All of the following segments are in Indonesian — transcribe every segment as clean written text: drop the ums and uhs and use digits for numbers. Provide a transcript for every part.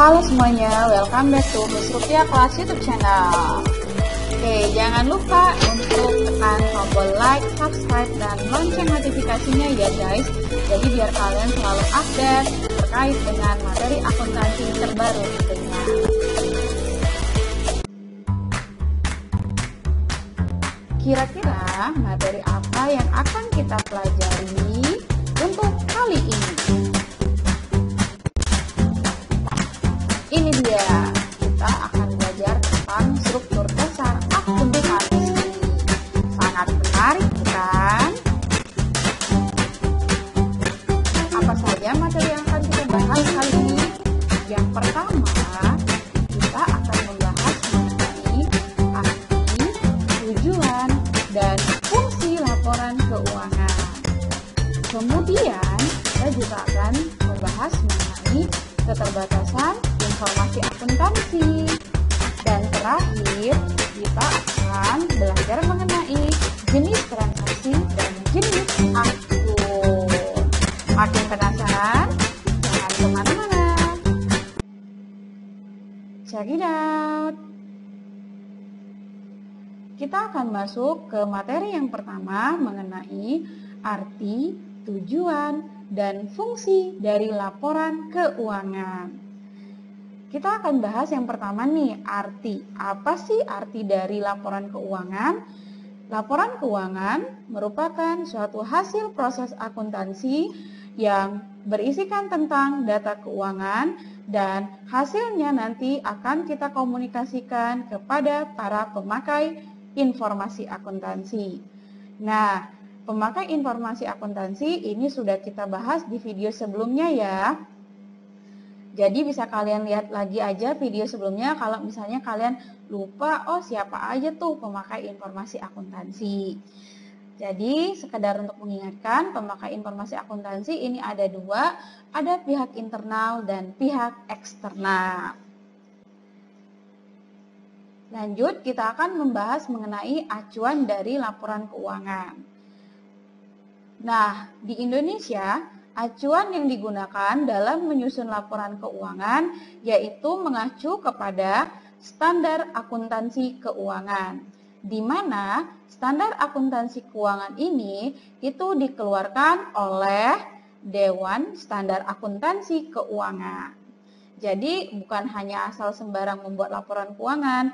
Halo semuanya, welcome back to Miss Rupiah Kelas YouTube channel. Oke, jangan lupa untuk tekan tombol like, subscribe, dan lonceng notifikasinya ya guys. Jadi biar kalian selalu update terkait dengan materi akuntansi terbaru tentunya. Kira-kira materi apa yang akan kita pelajari untuk kali ini? Ini dia, kita akan belajar tentang struktur dasar akuntansi. Sangat menarik bukan? Apa saja materi yang akan kita bahas kali ini? Yang pertama, kita akan membahas mengenai arti, tujuan, dan fungsi laporan keuangan. Kemudian, kita juga akan membahas mengenai keterbatasan informasi akuntansi. Dan terakhir, kita akan belajar mengenai jenis transaksi dan jenis akun. Makin penasaran? Jangan kemana-mana. Check it out. Kita akan masuk ke materi yang pertama mengenai arti, tujuan, dan fungsi dari laporan keuangan. Kita akan bahas yang pertama nih, arti. Apa sih arti dari laporan keuangan? Laporan keuangan merupakan suatu hasil proses akuntansi yang berisikan tentang data keuangan dan hasilnya nanti akan kita komunikasikan kepada para pemakai informasi akuntansi. Nah, pemakai informasi akuntansi ini sudah kita bahas di video sebelumnya ya. Jadi bisa kalian lihat lagi aja video sebelumnya kalau misalnya kalian lupa, oh siapa aja tuh pemakai informasi akuntansi. Jadi sekedar untuk mengingatkan, pemakai informasi akuntansi ini ada dua, ada pihak internal dan pihak eksternal. Lanjut, kita akan membahas mengenai acuan dari laporan keuangan. Nah, di Indonesia, acuan yang digunakan dalam menyusun laporan keuangan yaitu mengacu kepada standar akuntansi keuangan, di mana standar akuntansi keuangan ini itu dikeluarkan oleh Dewan Standar Akuntansi Keuangan. Jadi bukan hanya asal sembarang membuat laporan keuangan.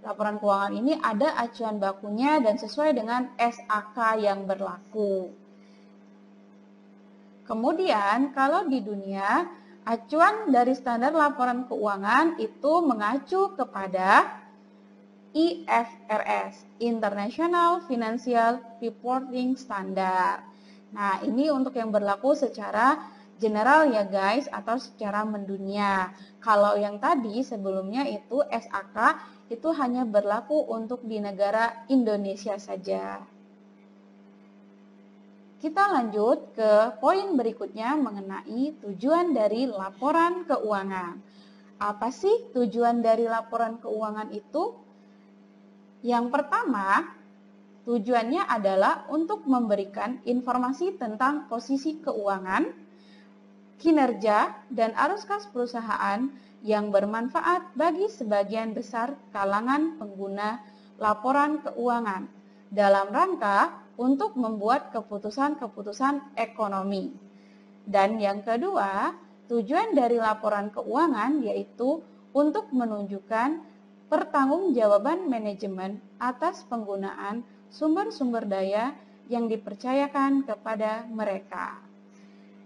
Laporan keuangan ini ada acuan bakunya dan sesuai dengan SAK yang berlaku. Kemudian, kalau di dunia, acuan dari standar laporan keuangan itu mengacu kepada IFRS, International Financial Reporting Standard. Nah, ini untuk yang berlaku secara general ya guys, atau secara mendunia. Kalau yang tadi sebelumnya itu SAK, itu hanya berlaku untuk di negara Indonesia saja. Kita lanjut ke poin berikutnya mengenai tujuan dari laporan keuangan. Apa sih tujuan dari laporan keuangan itu? Yang pertama, tujuannya adalah untuk memberikan informasi tentang posisi keuangan, kinerja, dan arus kas perusahaan yang bermanfaat bagi sebagian besar kalangan pengguna laporan keuangan dalam rangka untuk membuat keputusan-keputusan ekonomi. Dan yang kedua, tujuan dari laporan keuangan yaitu untuk menunjukkan pertanggungjawaban manajemen atas penggunaan sumber-sumber daya yang dipercayakan kepada mereka.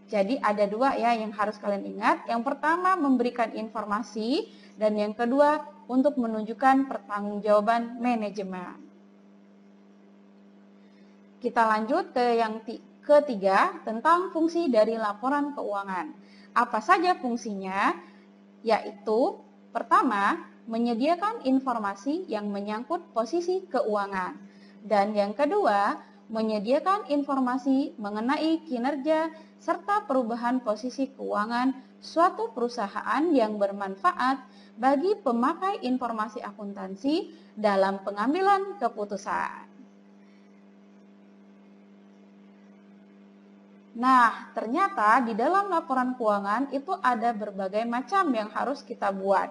Jadi ada dua ya yang harus kalian ingat. Yang pertama memberikan informasi dan yang kedua untuk menunjukkan pertanggungjawaban manajemen. Kita lanjut ke yang ketiga tentang fungsi dari laporan keuangan. Apa saja fungsinya? Yaitu pertama, menyediakan informasi yang menyangkut posisi keuangan. Dan yang kedua, menyediakan informasi mengenai kinerja serta perubahan posisi keuangan suatu perusahaan yang bermanfaat bagi pemakai informasi akuntansi dalam pengambilan keputusan. Nah, ternyata di dalam laporan keuangan itu ada berbagai macam yang harus kita buat.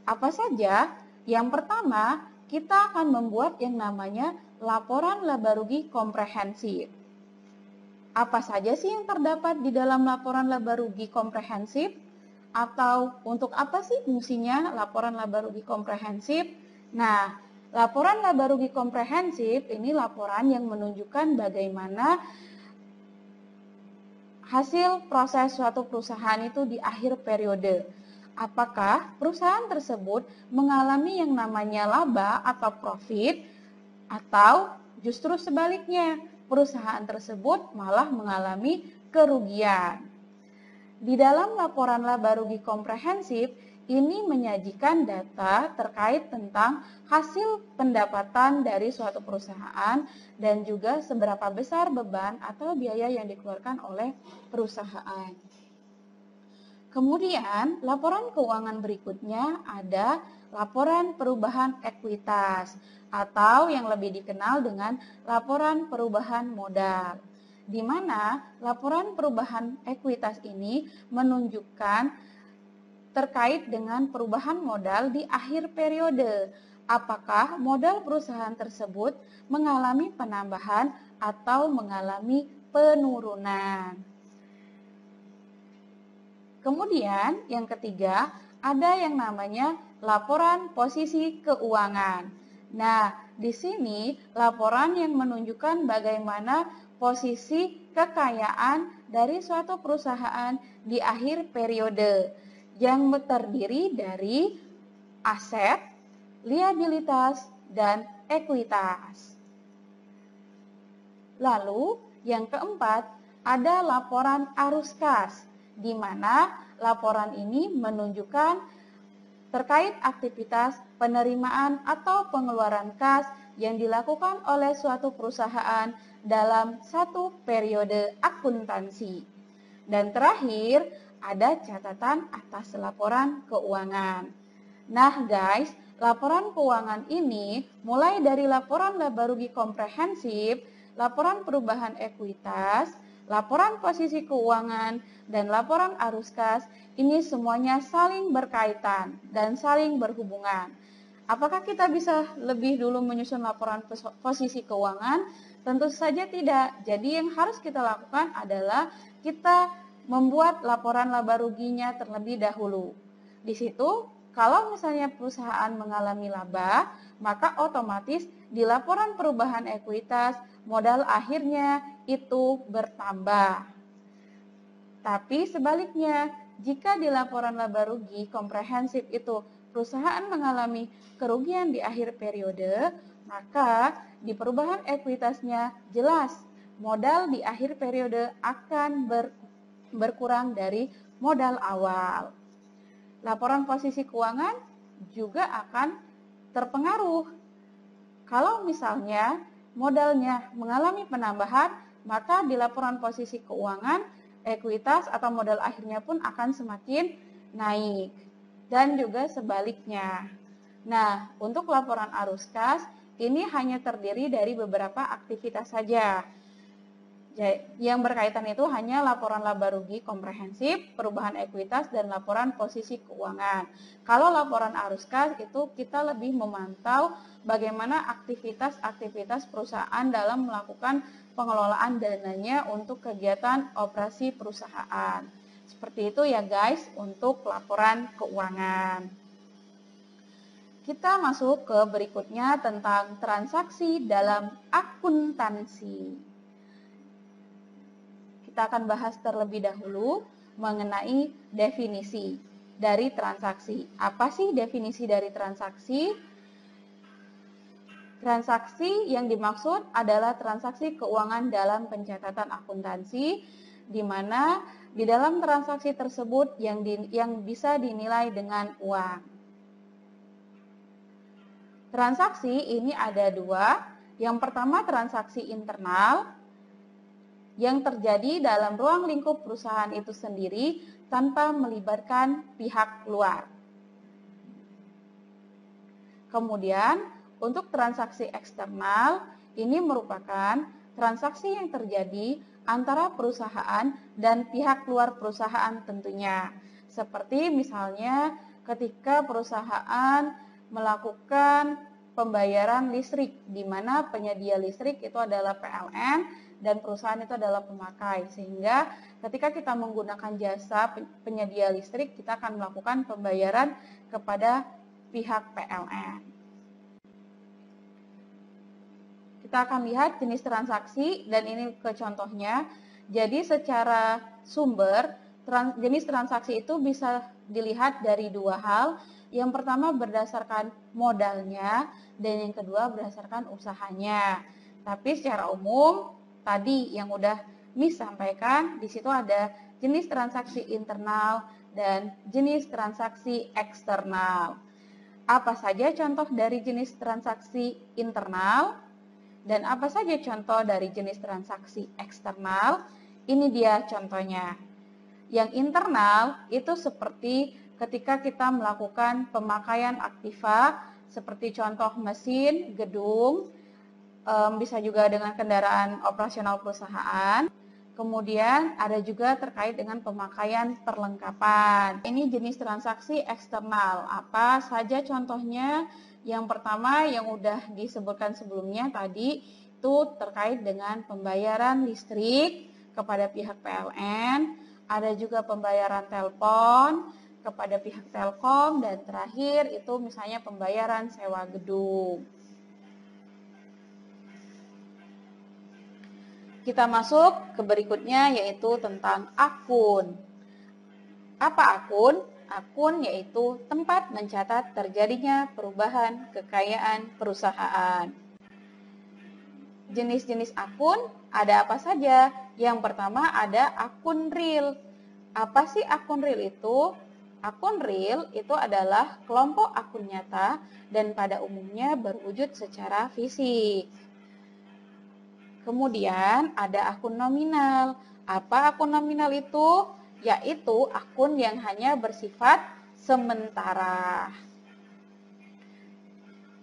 Apa saja? Yang pertama, kita akan membuat yang namanya laporan laba rugi komprehensif. Apa saja sih yang terdapat di dalam laporan laba rugi komprehensif? Atau untuk apa sih fungsinya laporan laba rugi komprehensif? Nah, laporan laba rugi komprehensif ini laporan yang menunjukkan bagaimana hasil proses suatu perusahaan itu di akhir periode. Apakah perusahaan tersebut mengalami yang namanya laba atau profit, atau justru sebaliknya, perusahaan tersebut malah mengalami kerugian. Di dalam laporan laba rugi komprehensif, ini menyajikan data terkait tentang hasil pendapatan dari suatu perusahaan dan juga seberapa besar beban atau biaya yang dikeluarkan oleh perusahaan. Kemudian, laporan keuangan berikutnya ada laporan perubahan ekuitas atau yang lebih dikenal dengan laporan perubahan modal, di mana laporan perubahan ekuitas ini menunjukkan terkait dengan perubahan modal di akhir periode. Apakah modal perusahaan tersebut mengalami penambahan atau mengalami penurunan? Kemudian yang ketiga, ada yang namanya laporan posisi keuangan. Nah, di sini laporan yang menunjukkan bagaimana posisi kekayaan dari suatu perusahaan di akhir periode yang terdiri dari aset, liabilitas, dan ekuitas. Lalu, yang keempat, ada laporan arus kas, di mana laporan ini menunjukkan terkait aktivitas penerimaan atau pengeluaran kas yang dilakukan oleh suatu perusahaan dalam satu periode akuntansi. Dan terakhir, ada catatan atas laporan keuangan. Nah guys, laporan keuangan ini mulai dari laporan laba rugi komprehensif, laporan perubahan ekuitas, laporan posisi keuangan, dan laporan arus kas, ini semuanya saling berkaitan dan saling berhubungan. Apakah kita bisa lebih dulu menyusun laporan posisi keuangan? Tentu saja tidak. Jadi yang harus kita lakukan adalah kita membuat laporan laba ruginya terlebih dahulu. Di situ, kalau misalnya perusahaan mengalami laba, maka otomatis di laporan perubahan ekuitas modal akhirnya itu bertambah. Tapi sebaliknya, jika di laporan laba rugi komprehensif itu perusahaan mengalami kerugian di akhir periode, maka di perubahan ekuitasnya jelas modal di akhir periode akan berkurang dari modal awal. Laporan posisi keuangan juga akan terpengaruh. Kalau misalnya modalnya mengalami penambahan, maka di laporan posisi keuangan, ekuitas atau modal akhirnya pun akan semakin naik. Dan juga sebaliknya. Nah, untuk laporan arus kas, ini hanya terdiri dari beberapa aktivitas saja. Yang berkaitan itu hanya laporan laba rugi komprehensif, perubahan ekuitas, dan laporan posisi keuangan. Kalau laporan arus kas itu kita lebih memantau bagaimana aktivitas-aktivitas perusahaan dalam melakukan pengelolaan dananya untuk kegiatan operasi perusahaan. Seperti itu ya guys untuk laporan keuangan. Kita masuk ke berikutnya tentang transaksi dalam akuntansi. Kita akan bahas terlebih dahulu mengenai definisi dari transaksi. Apa sih definisi dari transaksi? Transaksi yang dimaksud adalah transaksi keuangan dalam pencatatan akuntansi, di mana di dalam transaksi tersebut yang bisa dinilai dengan uang. Transaksi ini ada dua. Yang pertama transaksi internal, yang terjadi dalam ruang lingkup perusahaan itu sendiri tanpa melibatkan pihak luar. Kemudian, untuk transaksi eksternal, ini merupakan transaksi yang terjadi antara perusahaan dan pihak luar perusahaan tentunya. Seperti misalnya ketika perusahaan melakukan pembayaran listrik, di mana penyedia listrik itu adalah PLN dan perusahaan itu adalah pemakai. Sehingga ketika kita menggunakan jasa penyedia listrik, kita akan melakukan pembayaran kepada pihak PLN. Kita akan lihat jenis transaksi dan ini ke contohnya. Jadi secara sumber, jenis transaksi itu bisa dilihat dari dua hal. Yang pertama berdasarkan modalnya dan yang kedua berdasarkan usahanya. Tapi secara umum tadi yang udah Miss sampaikan, di situ ada jenis transaksi internal dan jenis transaksi eksternal. Apa saja contoh dari jenis transaksi internal? Dan apa saja contoh dari jenis transaksi eksternal? Ini dia contohnya. Yang internal itu seperti ketika kita melakukan pemakaian aktiva, seperti contoh mesin, gedung, bisa juga dengan kendaraan operasional perusahaan. Kemudian ada juga terkait dengan pemakaian perlengkapan. Ini jenis transaksi eksternal. Apa saja contohnya? Yang pertama yang udah disebutkan sebelumnya tadi itu terkait dengan pembayaran listrik kepada pihak PLN, ada juga pembayaran telepon kepada pihak Telkom, dan terakhir itu misalnya pembayaran sewa gedung. Kita masuk ke berikutnya yaitu tentang akun. Apa akun? Akun yaitu tempat mencatat terjadinya perubahan kekayaan perusahaan. Jenis-jenis akun ada apa saja? Yang pertama ada akun real. Apa sih akun real itu? Akun real itu adalah kelompok akun nyata dan pada umumnya berwujud secara fisik. Kemudian ada akun nominal. Apa akun nominal itu? Yaitu akun yang hanya bersifat sementara.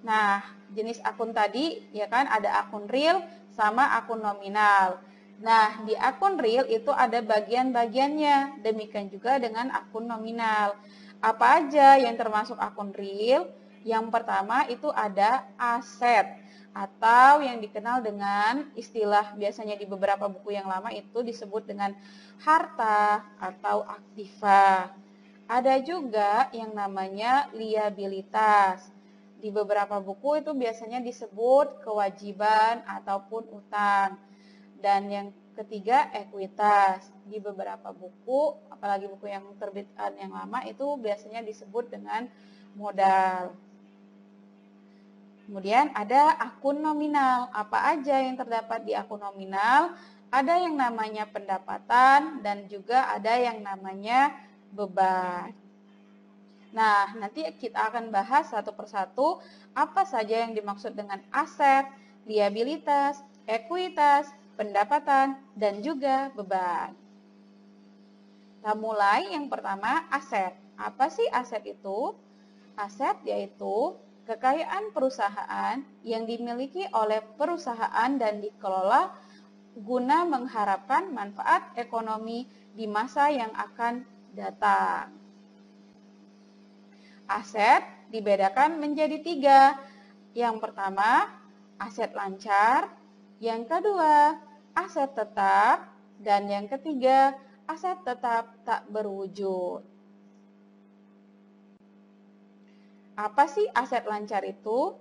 Nah, jenis akun tadi ya kan ada akun real sama akun nominal. Nah, di akun real itu ada bagian-bagiannya. Demikian juga dengan akun nominal. Apa aja yang termasuk akun real? Yang pertama itu ada aset atau yang dikenal dengan istilah biasanya di beberapa buku yang lama itu disebut dengan harta atau aktiva. Ada juga yang namanya liabilitas. Di beberapa buku itu biasanya disebut kewajiban ataupun utang. Dan yang ketiga ekuitas. Di beberapa buku, apalagi buku yang terbitan yang lama itu biasanya disebut dengan modal. Kemudian ada akun nominal. Apa aja yang terdapat di akun nominal? Ada yang namanya pendapatan dan juga ada yang namanya beban. Nah, nanti kita akan bahas satu persatu apa saja yang dimaksud dengan aset, liabilitas, ekuitas, pendapatan, dan juga beban. Kita mulai yang pertama aset. Apa sih aset itu? Aset yaitu kekayaan perusahaan yang dimiliki oleh perusahaan dan dikelola guna mengharapkan manfaat ekonomi di masa yang akan datang. Aset dibedakan menjadi 3. Yang pertama, aset lancar. Yang kedua, aset tetap. Dan yang ketiga, aset tetap tak berwujud. Apa sih aset lancar itu?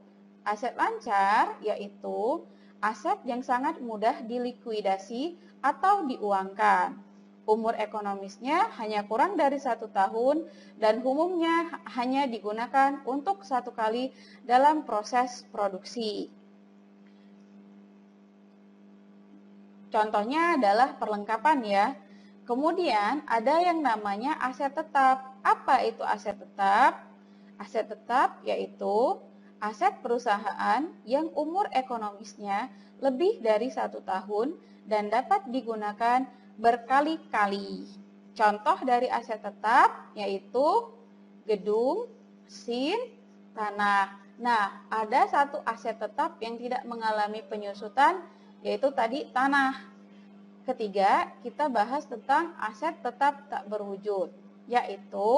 Aset lancar yaitu aset yang sangat mudah dilikuidasi atau diuangkan. Umur ekonomisnya hanya kurang dari 1 tahun dan umumnya hanya digunakan untuk 1 kali dalam proses produksi. Contohnya adalah perlengkapan ya. Kemudian ada yang namanya aset tetap. Apa itu aset tetap? Aset tetap yaitu aset perusahaan yang umur ekonomisnya lebih dari 1 tahun dan dapat digunakan berkali-kali. Contoh dari aset tetap yaitu gedung, mesin, tanah. Nah, ada satu aset tetap yang tidak mengalami penyusutan yaitu tadi tanah. Ketiga, kita bahas tentang aset tetap tak berwujud, yaitu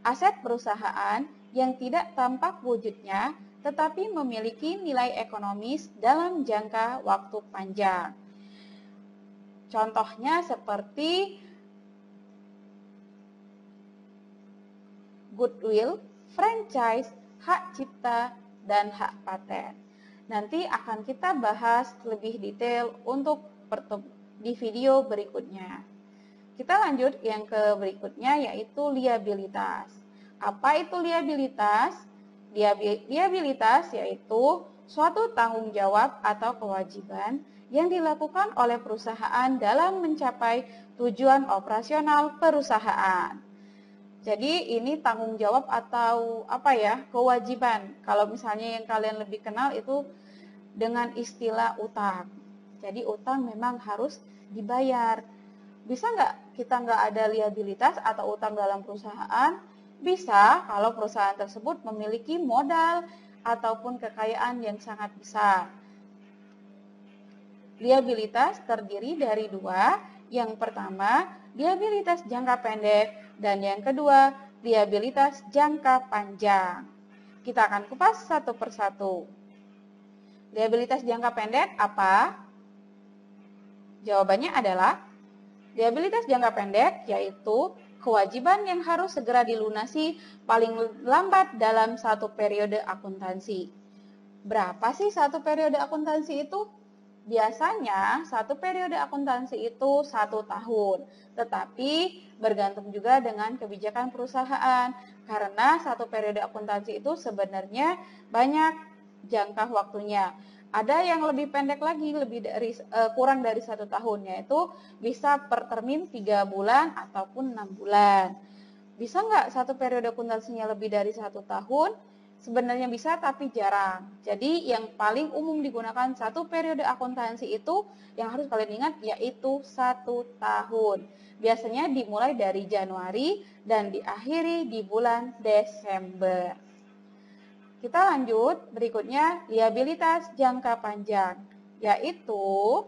aset perusahaan yang tidak tampak wujudnya tetapi memiliki nilai ekonomis dalam jangka waktu panjang. Contohnya seperti goodwill, franchise, hak cipta, dan hak paten. Nanti akan kita bahas lebih detail untuk di video berikutnya. Kita lanjut yang ke berikutnya, yaitu liabilitas. Apa itu liabilitas? Liabilitas yaitu suatu tanggung jawab atau kewajiban yang dilakukan oleh perusahaan dalam mencapai tujuan operasional perusahaan. Jadi ini tanggung jawab atau kewajiban. Kalau misalnya yang kalian lebih kenal itu dengan istilah utang. Jadi utang memang harus dibayar. Bisa nggak kita nggak ada liabilitas atau utang dalam perusahaan? Bisa kalau perusahaan tersebut memiliki modal ataupun kekayaan yang sangat besar. Liabilitas terdiri dari dua. Yang pertama, liabilitas jangka pendek, dan yang kedua, liabilitas jangka panjang. Kita akan kupas satu persatu. Liabilitas jangka pendek apa? Jawabannya adalah liabilitas jangka pendek yaitu kewajiban yang harus segera dilunasi paling lambat dalam satu periode akuntansi. Berapa sih satu periode akuntansi itu? Biasanya satu periode akuntansi itu 1 tahun, tetapi bergantung juga dengan kebijakan perusahaan. Karena satu periode akuntansi itu sebenarnya banyak jangka waktunya. Ada yang lebih pendek lagi, kurang dari 1 tahun, yaitu bisa per termin 3 bulan ataupun 6 bulan. Bisa nggak satu periode akuntansinya lebih dari 1 tahun? Sebenarnya bisa, tapi jarang. Jadi yang paling umum digunakan satu periode akuntansi itu yang harus kalian ingat yaitu 1 tahun. Biasanya dimulai dari Januari dan diakhiri di bulan Desember. Kita lanjut, berikutnya liabilitas jangka panjang, yaitu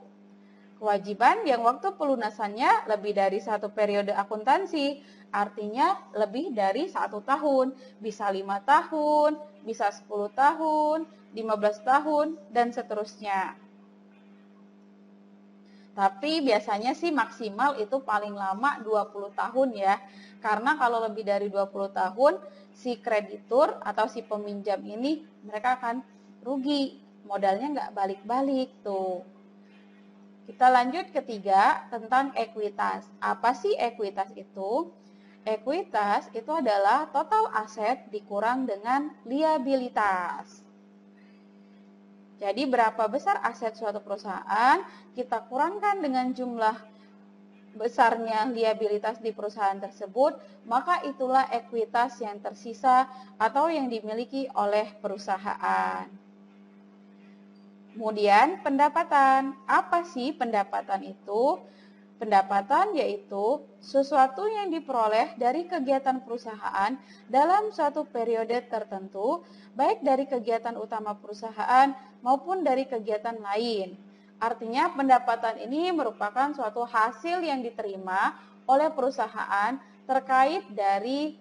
kewajiban yang waktu pelunasannya lebih dari 1 periode akuntansi, artinya lebih dari 1 tahun, bisa 5 tahun, bisa 10 tahun, 15 tahun, dan seterusnya. Tapi biasanya sih maksimal itu paling lama 20 tahun ya, karena kalau lebih dari 20 tahun, si kreditur atau si peminjam ini mereka akan rugi, modalnya nggak balik-balik tuh. Kita lanjut ketiga tentang ekuitas. Apa sih ekuitas itu? Ekuitas itu adalah total aset dikurang dengan liabilitas. Jadi berapa besar aset suatu perusahaan, kita kurangkan dengan jumlah besarnya liabilitas di perusahaan tersebut, maka itulah ekuitas yang tersisa atau yang dimiliki oleh perusahaan. Kemudian pendapatan. Apa sih pendapatan itu? Pendapatan yaitu sesuatu yang diperoleh dari kegiatan perusahaan dalam suatu periode tertentu, baik dari kegiatan utama perusahaan maupun dari kegiatan lain. Artinya pendapatan ini merupakan suatu hasil yang diterima oleh perusahaan terkait dari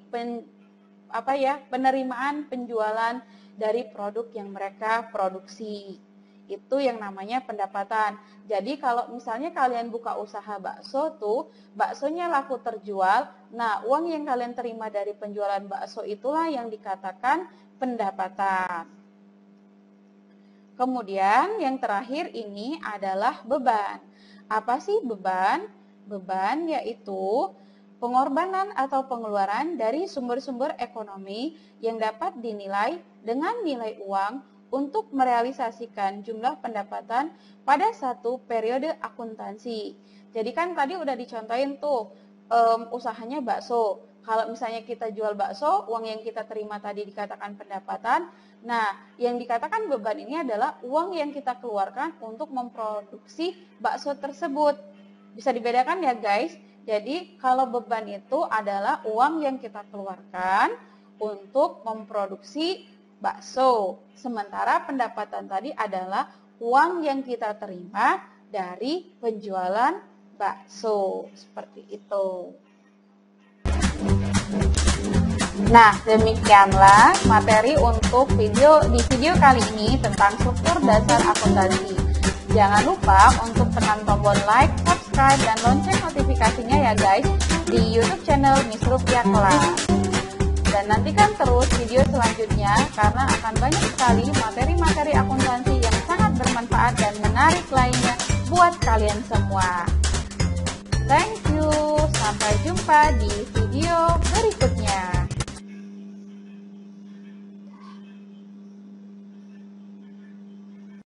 penerimaan penjualan dari produk yang mereka produksi. Itu yang namanya pendapatan. Jadi kalau misalnya kalian buka usaha bakso tuh, baksonya laku terjual, nah uang yang kalian terima dari penjualan bakso itulah yang dikatakan pendapatan. Kemudian yang terakhir ini adalah beban. Apa sih beban? Beban yaitu pengorbanan atau pengeluaran dari sumber-sumber ekonomi yang dapat dinilai dengan nilai uang untuk merealisasikan jumlah pendapatan pada satu periode akuntansi. Jadi kan tadi udah dicontohin tuh usahanya bakso. Kalau misalnya kita jual bakso, uang yang kita terima tadi dikatakan pendapatan. Nah, yang dikatakan beban ini adalah uang yang kita keluarkan untuk memproduksi bakso tersebut. Bisa dibedakan ya guys. Jadi kalau beban itu adalah uang yang kita keluarkan untuk memproduksi bakso. Sementara pendapatan tadi adalah uang yang kita terima dari penjualan bakso. Seperti itu. Nah, demikianlah materi untuk di video kali ini tentang struktur dasar akuntansi. Jangan lupa untuk tekan tombol like, subscribe, dan lonceng notifikasinya ya guys di YouTube channel Miss Rupiah Kelas. Dan nantikan terus video selanjutnya karena akan banyak sekali materi-materi akuntansi yang sangat bermanfaat dan menarik lainnya buat kalian semua. Thank you, sampai jumpa di video berikutnya.